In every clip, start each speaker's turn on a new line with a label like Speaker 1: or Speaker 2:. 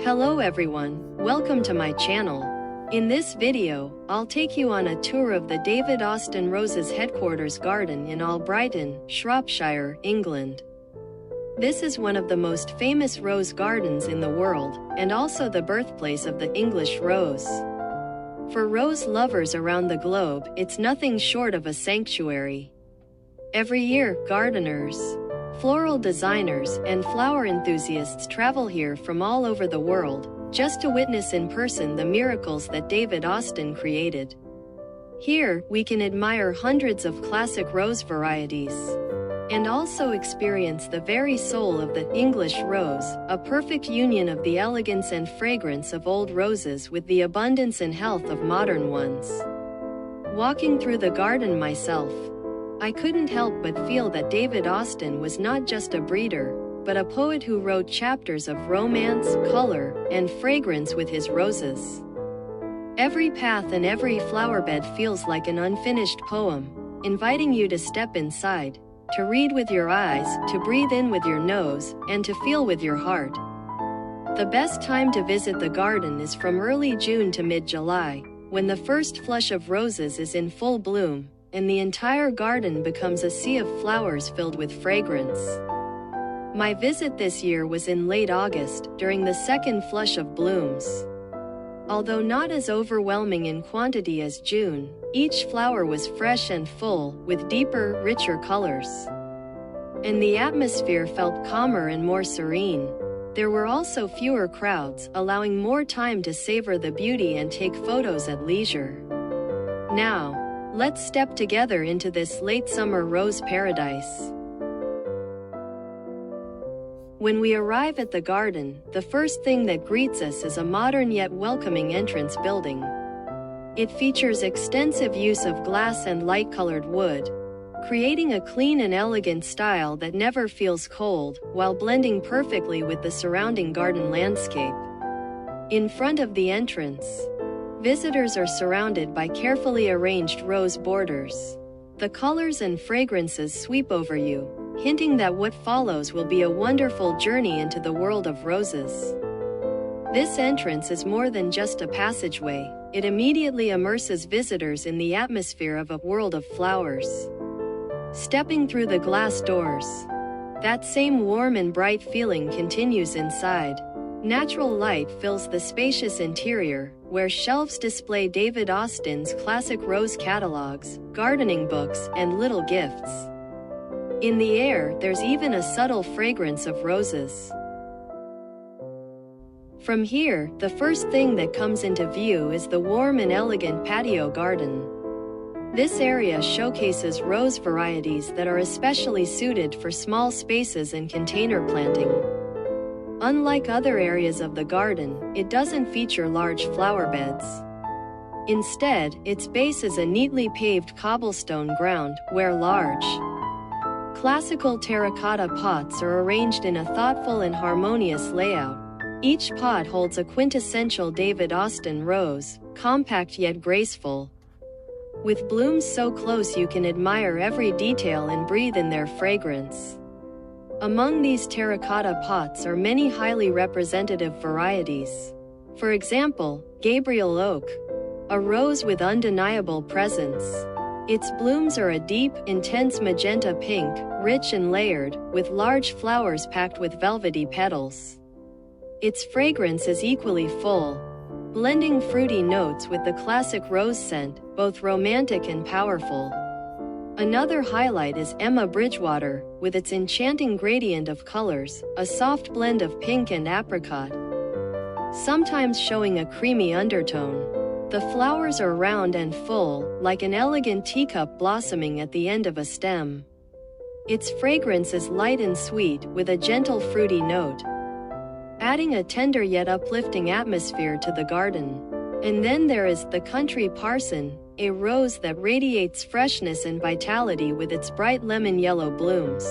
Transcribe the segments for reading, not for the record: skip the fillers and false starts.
Speaker 1: Hello everyone, welcome to my channel. In this video, I'll take you on a tour of the David Austin Roses Headquarters garden in Albrighton, Shropshire, England. This is one of the most famous rose gardens in the world, and also the birthplace of the English rose. For rose lovers around the globe, it's nothing short of a sanctuary. Every year, gardeners, floral designers, and flower enthusiasts travel here from all over the world, just to witness in person the miracles that David Austin created. Here, we can admire hundreds of classic rose varieties, and also experience the very soul of the English rose, a perfect union of the elegance and fragrance of old roses with the abundance and health of modern ones. Walking through the garden myself, I couldn't help but feel that David Austin was not just a breeder, but a poet who wrote chapters of romance, color, and fragrance with his roses. Every path and every flowerbed feels like an unfinished poem, inviting you to step inside, to read with your eyes, to breathe in with your nose, and to feel with your heart. The best time to visit the garden is from early June to mid-July, when the first flush of roses is in full bloom, and the entire garden becomes a sea of flowers filled with fragrance. My visit this year was in late August, during the second flush of blooms. Although not as overwhelming in quantity as June, each flower was fresh and full, with deeper, richer colors. And the atmosphere felt calmer and more serene. There were also fewer crowds, allowing more time to savor the beauty and take photos at leisure. Now, let's step together into this late summer rose paradise. When we arrive at the garden, the first thing that greets us is a modern yet welcoming entrance building. It features extensive use of glass and light-colored wood, creating a clean and elegant style that never feels cold, while blending perfectly with the surrounding garden landscape. In front of the entrance, visitors are surrounded by carefully arranged rose borders. The colors and fragrances sweep over you, hinting that what follows will be a wonderful journey into the world of roses. This entrance is more than just a passageway, it immediately immerses visitors in the atmosphere of a world of flowers. Stepping through the glass doors, that same warm and bright feeling continues inside. Natural light fills the spacious interior, where shelves display David Austin's classic rose catalogs, gardening books, and little gifts. In the air, there's even a subtle fragrance of roses. From here, the first thing that comes into view is the warm and elegant patio garden. This area showcases rose varieties that are especially suited for small spaces and container planting. Unlike other areas of the garden, it doesn't feature large flower beds. Instead, its base is a neatly paved cobblestone ground, where large, classical terracotta pots are arranged in a thoughtful and harmonious layout. Each pot holds a quintessential David Austin rose, compact yet graceful. With blooms so close you can admire every detail and breathe in their fragrance. Among these terracotta pots are many highly representative varieties. For example, Gabriel Oak, a rose with undeniable presence. Its blooms are a deep, intense magenta pink, rich and layered, with large flowers packed with velvety petals. Its fragrance is equally full, blending fruity notes with the classic rose scent, both romantic and powerful. Another highlight is Emma Bridgewater, with its enchanting gradient of colors, a soft blend of pink and apricot, sometimes showing a creamy undertone. The flowers are round and full, like an elegant teacup blossoming at the end of a stem. Its fragrance is light and sweet, with a gentle fruity note, adding a tender yet uplifting atmosphere to the garden. And then there is the country parson, a rose that radiates freshness and vitality with its bright lemon yellow blooms.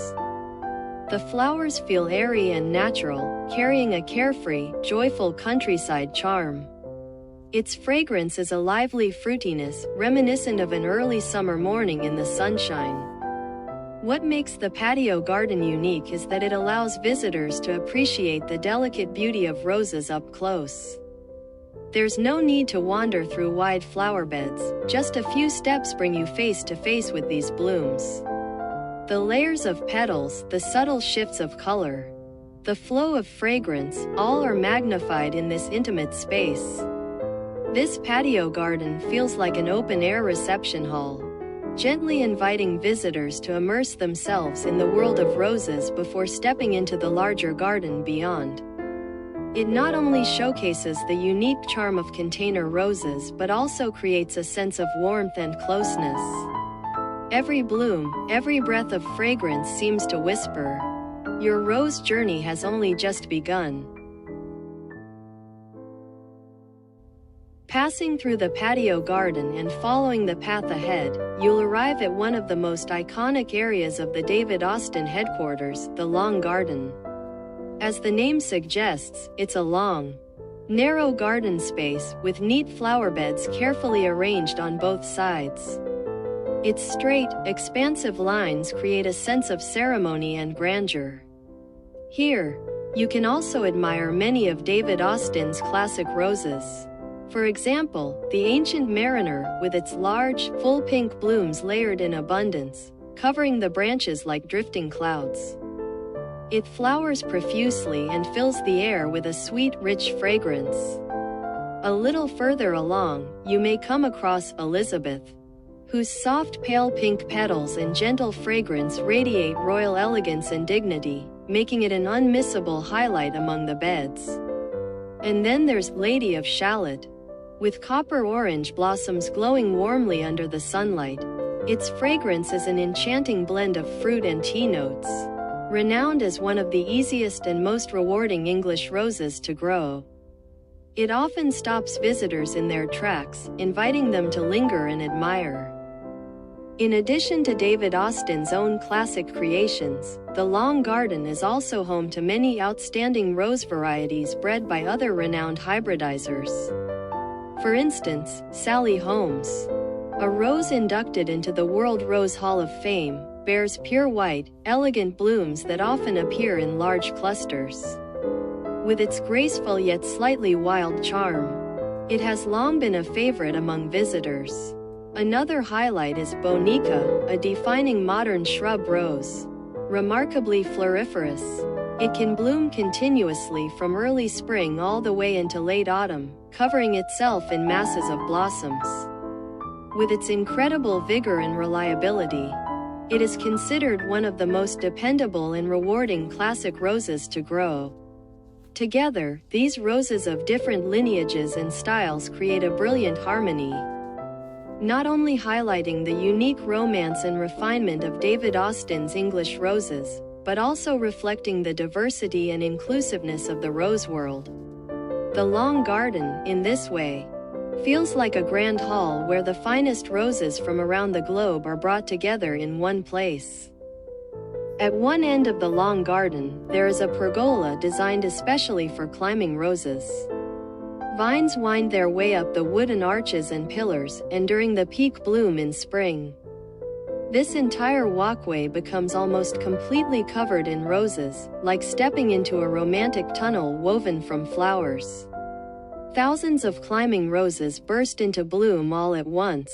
Speaker 1: The flowers feel airy and natural, carrying a carefree, joyful countryside charm. Its fragrance is a lively fruitiness, reminiscent of an early summer morning in the sunshine. What makes the patio garden unique is that it allows visitors to appreciate the delicate beauty of roses up close. There's no need to wander through wide flower beds, just a few steps bring you face to face with these blooms. The layers of petals, the subtle shifts of color, the flow of fragrance, all are magnified in this intimate space. This patio garden feels like an open-air reception hall, gently inviting visitors to immerse themselves in the world of roses before stepping into the larger garden beyond. It not only showcases the unique charm of container roses but also creates a sense of warmth and closeness. Every bloom, every breath of fragrance seems to whisper, "Your rose journey has only just begun." Passing through the patio garden and following the path ahead, you'll arrive at one of the most iconic areas of the David Austin headquarters, the Long Garden. As the name suggests, it's a long, narrow garden space with neat flower beds carefully arranged on both sides. Its straight, expansive lines create a sense of ceremony and grandeur. Here, you can also admire many of David Austin's classic roses. For example, the Ancient Mariner, with its large, full pink blooms layered in abundance, covering the branches like drifting clouds. It flowers profusely and fills the air with a sweet, rich fragrance. A little further along, you may come across Elizabeth, whose soft pale pink petals and gentle fragrance radiate royal elegance and dignity, making it an unmissable highlight among the beds. And then there's Lady of Shalott, with copper-orange blossoms glowing warmly under the sunlight. Its fragrance is an enchanting blend of fruit and tea notes. Renowned as one of the easiest and most rewarding English roses to grow, it often stops visitors in their tracks, inviting them to linger and admire. In addition to David Austin's own classic creations, the Long Garden is also home to many outstanding rose varieties bred by other renowned hybridizers. For instance, Sally Holmes, a rose inducted into the World Rose Hall of Fame, bears pure white, elegant blooms that often appear in large clusters. With its graceful yet slightly wild charm, it has long been a favorite among visitors. Another highlight is Bonica, a defining modern shrub rose. Remarkably floriferous, it can bloom continuously from early spring all the way into late autumn, covering itself in masses of blossoms. With its incredible vigor and reliability, it is considered one of the most dependable and rewarding classic roses to grow. Together, these roses of different lineages and styles create a brilliant harmony, not only highlighting the unique romance and refinement of David Austin's English roses, but also reflecting the diversity and inclusiveness of the rose world. The Long Garden, in this way, feels like a grand hall where the finest roses from around the globe are brought together in one place. At one end of the Long Garden, there is a pergola designed especially for climbing roses. Vines wind their way up the wooden arches and pillars, and during the peak bloom in spring, this entire walkway becomes almost completely covered in roses, like stepping into a romantic tunnel woven from flowers. Thousands of climbing roses burst into bloom all at once,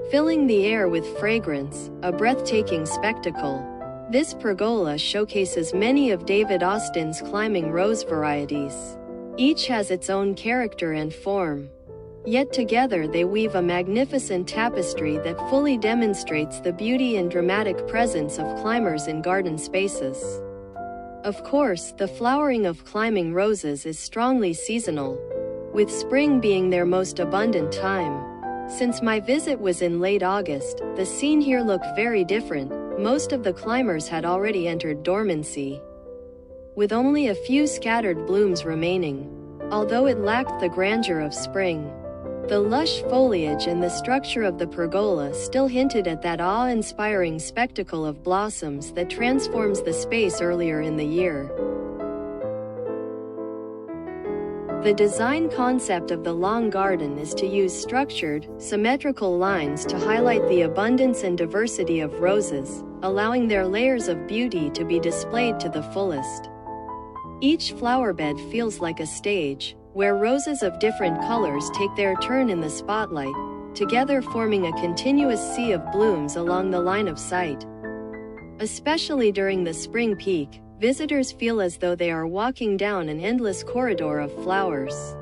Speaker 1: filling the air with fragrance, a breathtaking spectacle. This pergola showcases many of David Austin's climbing rose varieties. Each has its own character and form, yet together they weave a magnificent tapestry that fully demonstrates the beauty and dramatic presence of climbers in garden spaces. Of course, the flowering of climbing roses is strongly seasonal, with spring being their most abundant time. Since my visit was in late August, the scene here looked very different. Most of the climbers had already entered dormancy, with only a few scattered blooms remaining. Although it lacked the grandeur of spring, the lush foliage and the structure of the pergola still hinted at that awe-inspiring spectacle of blossoms that transforms the space earlier in the year. The design concept of the Long Garden is to use structured, symmetrical lines to highlight the abundance and diversity of roses, allowing their layers of beauty to be displayed to the fullest. Each flower bed feels like a stage, where roses of different colors take their turn in the spotlight, together forming a continuous sea of blooms along the line of sight. Especially during the spring peak, visitors feel as though they are walking down an endless corridor of flowers.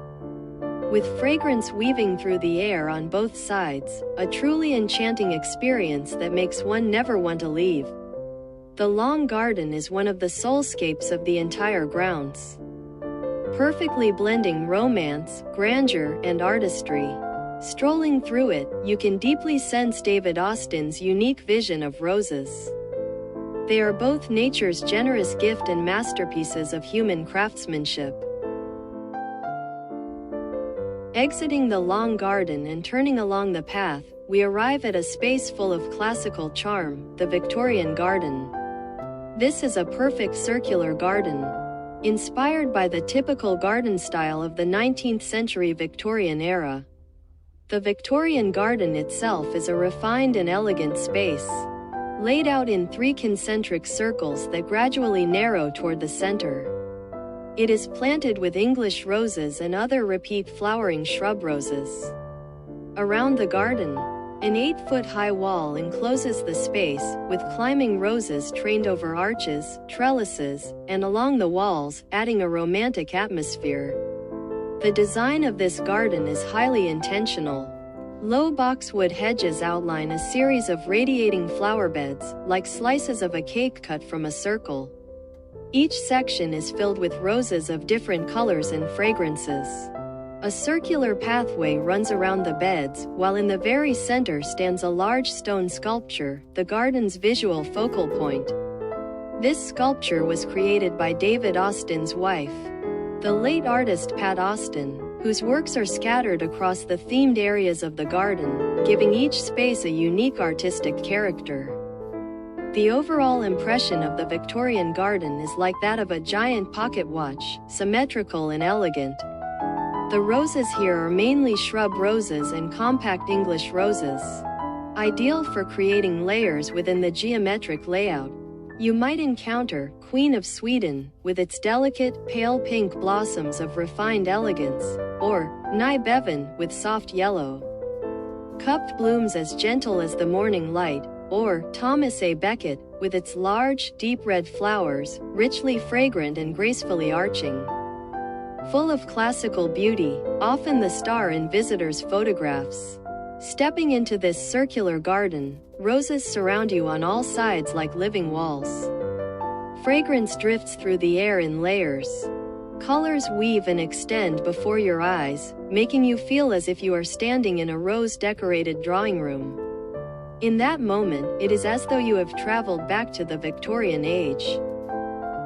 Speaker 1: With fragrance weaving through the air on both sides, a truly enchanting experience that makes one never want to leave. The long garden is one of the soulscapes of the entire grounds, perfectly blending romance, grandeur, and artistry. Strolling through it, you can deeply sense David Austin's unique vision of roses. They are both nature's generous gift and masterpieces of human craftsmanship. Exiting the long garden and turning along the path, we arrive at a space full of classical charm, the Victorian Garden. This is a perfect circular garden, inspired by the typical garden style of the 19th century Victorian era. The Victorian Garden itself is a refined and elegant space, laid out in 3 concentric circles that gradually narrow toward the center. It is planted with English roses and other repeat flowering shrub roses. Around the garden, an 8-foot-high wall encloses the space, with climbing roses trained over arches, trellises, and along the walls, adding a romantic atmosphere. The design of this garden is highly intentional. Low boxwood hedges outline a series of radiating flower beds, like slices of a cake cut from a circle. Each section is filled with roses of different colors and fragrances. A circular pathway runs around the beds, while in the very center stands a large stone sculpture, the garden's visual focal point. This sculpture was created by David Austin's wife, the late artist Pat Austin, whose works are scattered across the themed areas of the garden, giving each space a unique artistic character. The overall impression of the Victorian Garden is like that of a giant pocket watch, symmetrical and elegant. The roses here are mainly shrub roses and compact English roses, ideal for creating layers within the geometric layout. You might encounter Queen of Sweden, with its delicate, pale pink blossoms of refined elegance, or Nye Bevan, with soft yellow cupped blooms as gentle as the morning light, or Thomas A. Becket, with its large, deep red flowers, richly fragrant and gracefully arching. Full of classical beauty, often the star in visitors' photographs. Stepping into this circular garden, roses surround you on all sides like living walls. Fragrance drifts through the air in layers. Colors weave and extend before your eyes, making you feel as if you are standing in a rose-decorated drawing room. In that moment, it is as though you have traveled back to the Victorian age,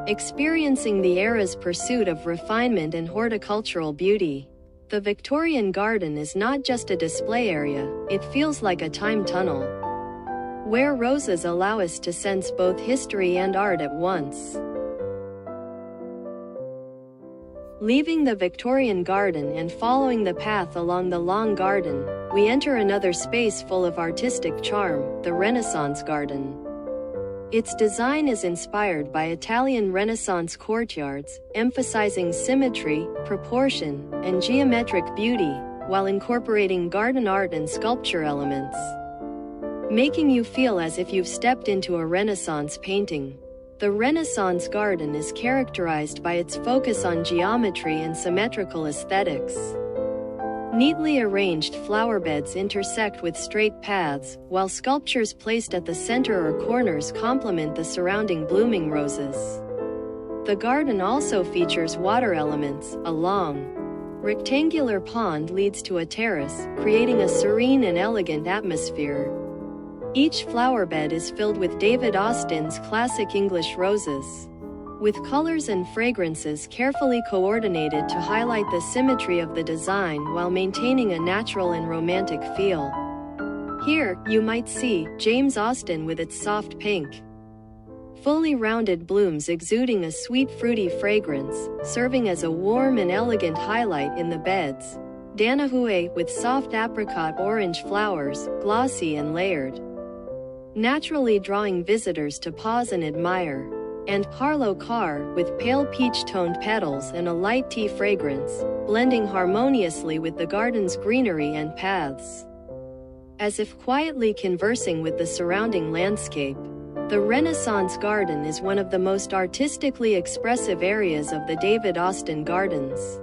Speaker 1: experiencing the era's pursuit of refinement and horticultural beauty. The Victorian Garden is not just a display area, it feels like a time tunnel, where roses allow us to sense both history and art at once. Leaving the Victorian Garden and following the path along the long garden, we enter another space full of artistic charm, the Renaissance Garden. Its design is inspired by Italian Renaissance courtyards, emphasizing symmetry, proportion, and geometric beauty, while incorporating garden art and sculpture elements, making you feel as if you've stepped into a Renaissance painting. The Renaissance Garden is characterized by its focus on geometry and symmetrical aesthetics. Neatly arranged flower beds intersect with straight paths, while sculptures placed at the center or corners complement the surrounding blooming roses. The garden also features water elements. A long, rectangular pond leads to a terrace, creating a serene and elegant atmosphere. Each flower bed is filled with David Austin's classic English roses, with colors and fragrances carefully coordinated to highlight the symmetry of the design while maintaining a natural and romantic feel. Here, you might see James Austin with its soft pink, fully rounded blooms exuding a sweet fruity fragrance, serving as a warm and elegant highlight in the beds. Danahue with soft apricot orange flowers, glossy and layered, naturally drawing visitors to pause and admire, and Parlo Car, with pale peach-toned petals and a light tea fragrance, blending harmoniously with the garden's greenery and paths. As if quietly conversing with the surrounding landscape, the Renaissance Garden is one of the most artistically expressive areas of the David Austin Gardens.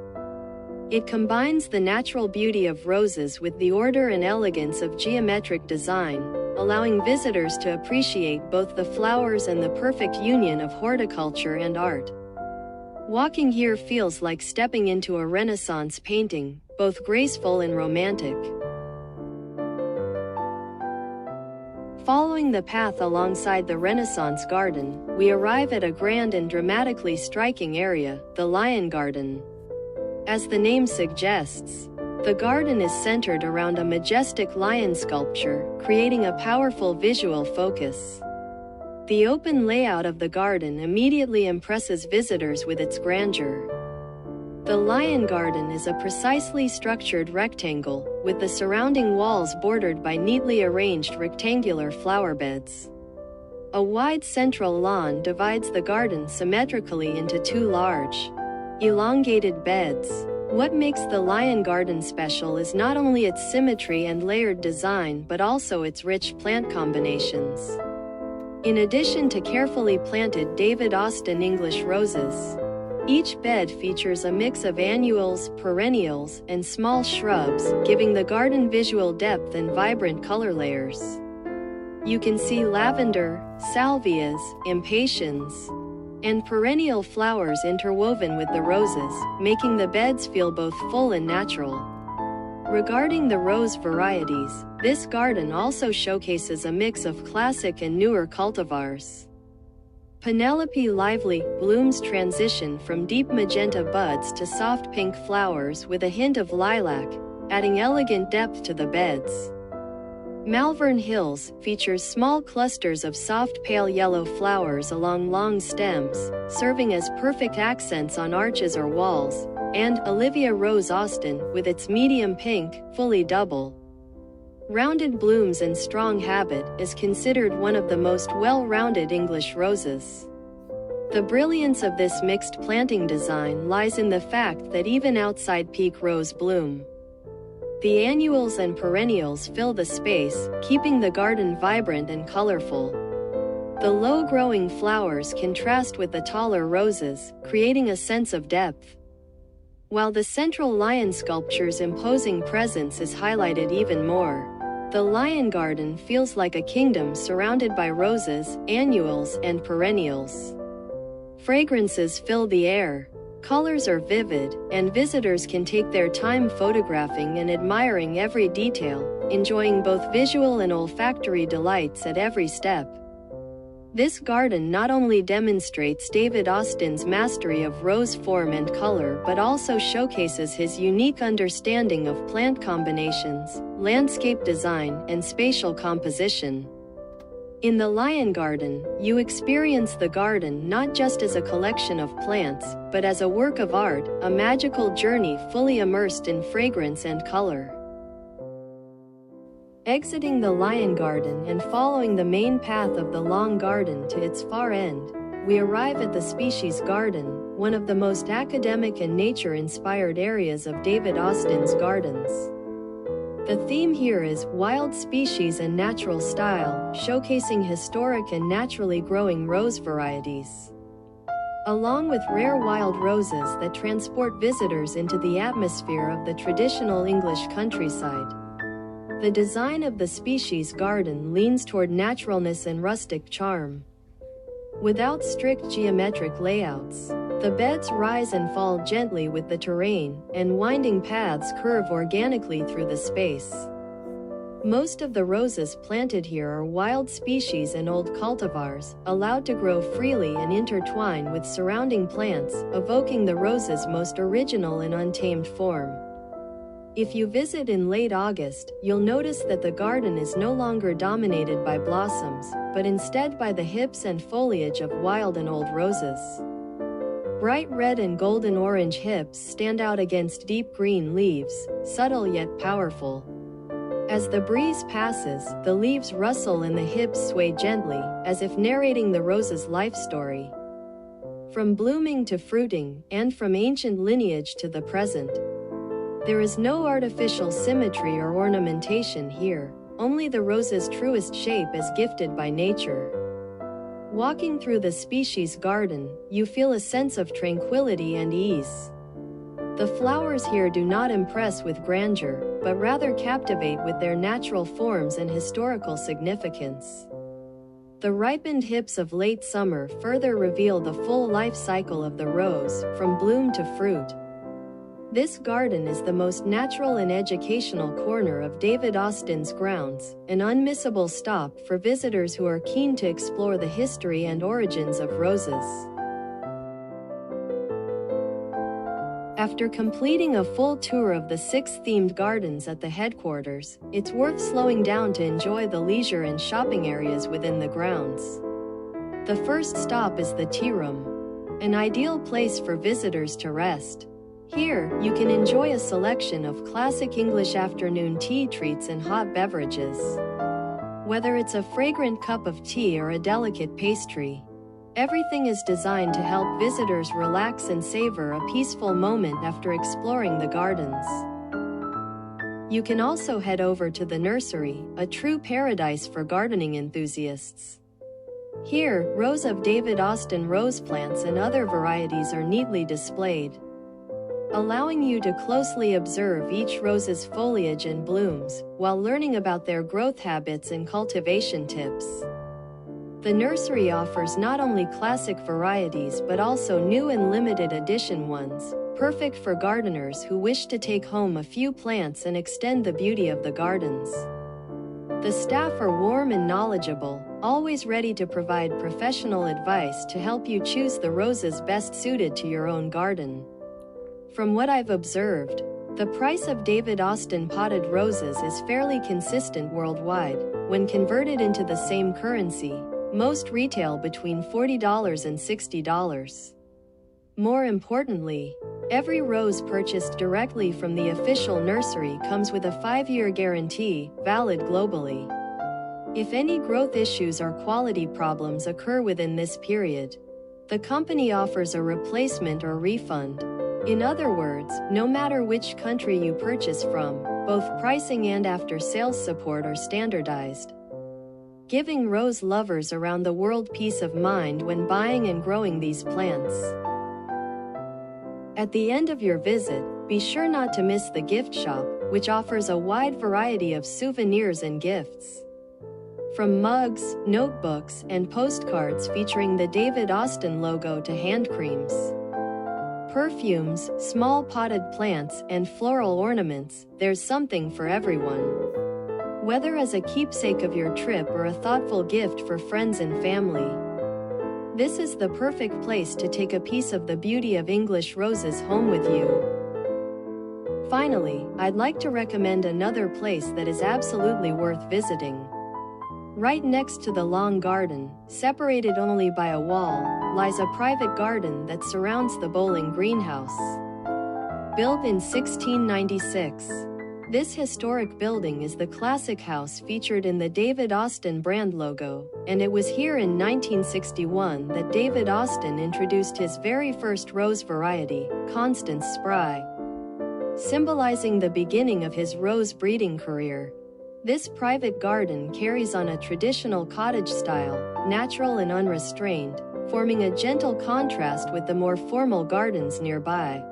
Speaker 1: It combines the natural beauty of roses with the order and elegance of geometric design, allowing visitors to appreciate both the flowers and the perfect union of horticulture and art. Walking here feels like stepping into a Renaissance painting, both graceful and romantic. Following the path alongside the Renaissance Garden, we arrive at a grand and dramatically striking area, the Lion Garden. As the name suggests, the garden is centered around a majestic lion sculpture, creating a powerful visual focus. The open layout of the garden immediately impresses visitors with its grandeur. The Lion Garden is a precisely structured rectangle, with the surrounding walls bordered by neatly arranged rectangular flower beds. A wide central lawn divides the garden symmetrically into two large, elongated beds. What makes the Lion Garden special is not only its symmetry and layered design but also its rich plant combinations. In addition to carefully planted David Austin English roses, each bed features a mix of annuals, perennials, and small shrubs, giving the garden visual depth and vibrant color layers. You can see lavender, salvias, impatiens, and perennial flowers interwoven with the roses, making the beds feel both full and natural. Regarding the rose varieties, this garden also showcases a mix of classic and newer cultivars. Penelope Lively blooms transition from deep magenta buds to soft pink flowers with a hint of lilac, adding elegant depth to the beds. Malvern Hills features small clusters of soft pale yellow flowers along long stems, serving as perfect accents on arches or walls, and Olivia Rose Austin, with its medium pink, fully double rounded blooms and strong habit, is considered one of the most well-rounded English roses. The brilliance of this mixed planting design lies in the fact that even outside peak rose bloom, the annuals and perennials fill the space, keeping the garden vibrant and colorful. The low-growing flowers contrast with the taller roses, creating a sense of depth, while the central lion sculpture's imposing presence is highlighted even more. The Lion Garden feels like a kingdom surrounded by roses, annuals, and perennials. Fragrances fill the air, colors are vivid, and visitors can take their time photographing and admiring every detail, enjoying both visual and olfactory delights at every step. This garden not only demonstrates David Austin's mastery of rose form and color but also showcases his unique understanding of plant combinations, landscape design, and spatial composition. In the Lion Garden, you experience the garden not just as a collection of plants, but as a work of art, a magical journey fully immersed in fragrance and color. Exiting the Lion Garden and following the main path of the long garden to its far end, we arrive at the Species Garden, one of the most academic and nature-inspired areas of David Austin's gardens. The theme here is wild species and natural style, showcasing historic and naturally growing rose varieties, along with rare wild roses that transport visitors into the atmosphere of the traditional English countryside. The design of the Species Garden leans toward naturalness and rustic charm. Without strict geometric layouts, the beds rise and fall gently with the terrain, and winding paths curve organically through the space. Most of the roses planted here are wild species and old cultivars, allowed to grow freely and intertwine with surrounding plants, evoking the rose's most original and untamed form. If you visit in late August, you'll notice that the garden is no longer dominated by blossoms, but instead by the hips and foliage of wild and old roses. Bright red and golden orange hips stand out against deep green leaves, subtle yet powerful. As the breeze passes, the leaves rustle and the hips sway gently, as if narrating the rose's life story. From blooming to fruiting, and from ancient lineage to the present. There is no artificial symmetry or ornamentation here, only the rose's truest shape as gifted by nature. Walking through the species garden, you feel a sense of tranquility and ease. The flowers here do not impress with grandeur, but rather captivate with their natural forms and historical significance. The ripened hips of late summer further reveal the full life cycle of the rose, from bloom to fruit. This garden is the most natural and educational corner of David Austin's grounds, an unmissable stop for visitors who are keen to explore the history and origins of roses. After completing a full tour of the 6 themed gardens at the headquarters, it's worth slowing down to enjoy the leisure and shopping areas within the grounds. The first stop is the tea room, an ideal place for visitors to rest. Here, you can enjoy a selection of classic English afternoon tea treats and hot beverages. Whether it's a fragrant cup of tea or a delicate pastry, everything is designed to help visitors relax and savor a peaceful moment after exploring the gardens. You can also head over to the nursery, a true paradise for gardening enthusiasts. Here, rows of David Austin rose plants and other varieties are neatly displayed, allowing you to closely observe each rose's foliage and blooms, while learning about their growth habits and cultivation tips. The nursery offers not only classic varieties but also new and limited edition ones, perfect for gardeners who wish to take home a few plants and extend the beauty of the gardens. The staff are warm and knowledgeable, always ready to provide professional advice to help you choose the roses best suited to your own garden. From what I've observed, the price of David Austin potted roses is fairly consistent worldwide. When converted into the same currency, most retail between $40 and $60. More importantly, every rose purchased directly from the official nursery comes with a 5-year guarantee, valid globally. If any growth issues or quality problems occur within this period, the company offers a replacement or refund. In other words, no matter which country you purchase from, both pricing and after-sales support are standardized, giving rose lovers around the world peace of mind when buying and growing these plants. At the end of your visit, be sure not to miss the gift shop, which offers a wide variety of souvenirs and gifts. From mugs, notebooks, and postcards featuring the David Austin logo to hand creams, perfumes, small potted plants, and floral ornaments, there's something for everyone. Whether as a keepsake of your trip or a thoughtful gift for friends and family, this is the perfect place to take a piece of the beauty of English roses home with you. Finally, I'd like to recommend another place that is absolutely worth visiting. Right next to the long garden, separated only by a wall, lies a private garden that surrounds the bowling greenhouse. Built in 1696, this historic building is the classic house featured in the David Austin brand logo, and it was here in 1961 that David Austin introduced his very first rose variety, Constance Spry, symbolizing the beginning of his rose breeding career. This private garden carries on a traditional cottage style, natural and unrestrained, forming a gentle contrast with the more formal gardens nearby.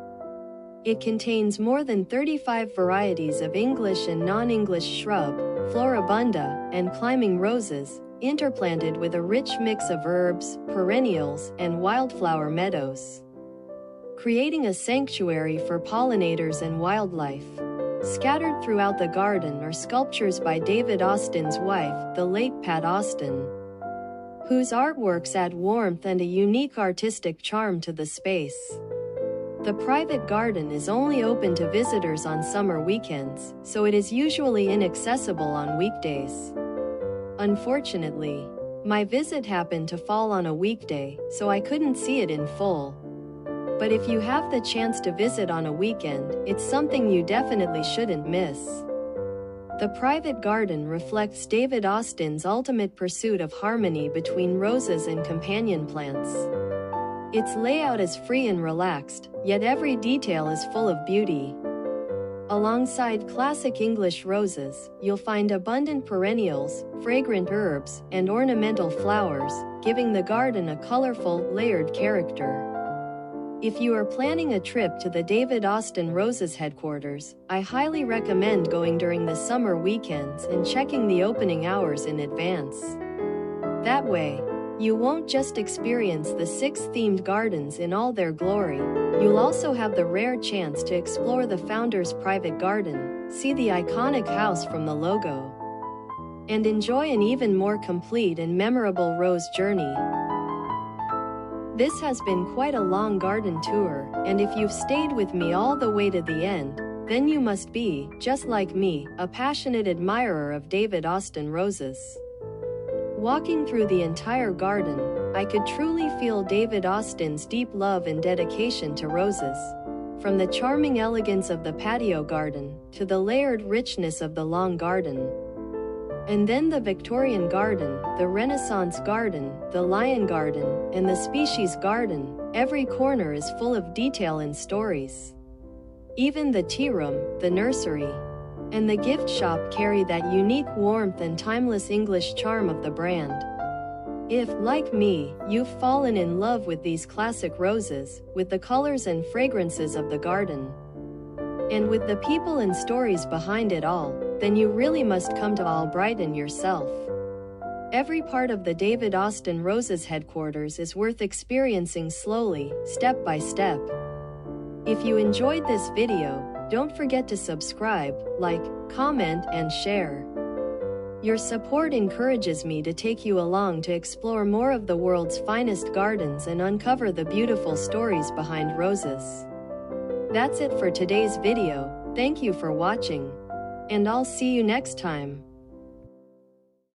Speaker 1: It contains more than 35 varieties of English and non-English shrub, floribunda, and climbing roses, interplanted with a rich mix of herbs, perennials, and wildflower meadows, creating a sanctuary for pollinators and wildlife. Scattered throughout the garden are sculptures by David Austin's wife, the late Pat Austin, whose artworks add warmth and a unique artistic charm to the space. The private garden is only open to visitors on summer weekends, so it is usually inaccessible on weekdays. Unfortunately, my visit happened to fall on a weekday, so I couldn't see it in full. But if you have the chance to visit on a weekend, it's something you definitely shouldn't miss. The private garden reflects David Austin's ultimate pursuit of harmony between roses and companion plants. Its layout is free and relaxed, yet every detail is full of beauty. Alongside classic English roses, you'll find abundant perennials, fragrant herbs, and ornamental flowers, giving the garden a colorful, layered character. If you are planning a trip to the David Austin Roses headquarters, I highly recommend going during the summer weekends and checking the opening hours in advance. That way, you won't just experience the 6 themed gardens in all their glory, you'll also have the rare chance to explore the founder's private garden, see the iconic house from the logo, and enjoy an even more complete and memorable rose journey. This has been quite a long garden tour, and if you've stayed with me all the way to the end, then you must be, just like me, a passionate admirer of David Austin roses. Walking through the entire garden, I could truly feel David Austin's deep love and dedication to roses. From the charming elegance of the patio garden, to the layered richness of the long garden. And then the Victorian garden, the Renaissance garden, the Lion garden, and the Species garden, every corner is full of detail and stories. Even the tea room, the nursery, and the gift shop carry that unique warmth and timeless English charm of the brand. If, like me, you've fallen in love with these classic roses, with the colors and fragrances of the garden, and with the people and stories behind it all, then you really must come to Albrighton yourself. Every part of the David Austin Roses headquarters is worth experiencing slowly, step by step. If you enjoyed this video, don't forget to subscribe, like, comment, and share. Your support encourages me to take you along to explore more of the world's finest gardens and uncover the beautiful stories behind roses. That's it for today's video. Thank you for watching, and I'll see you next time.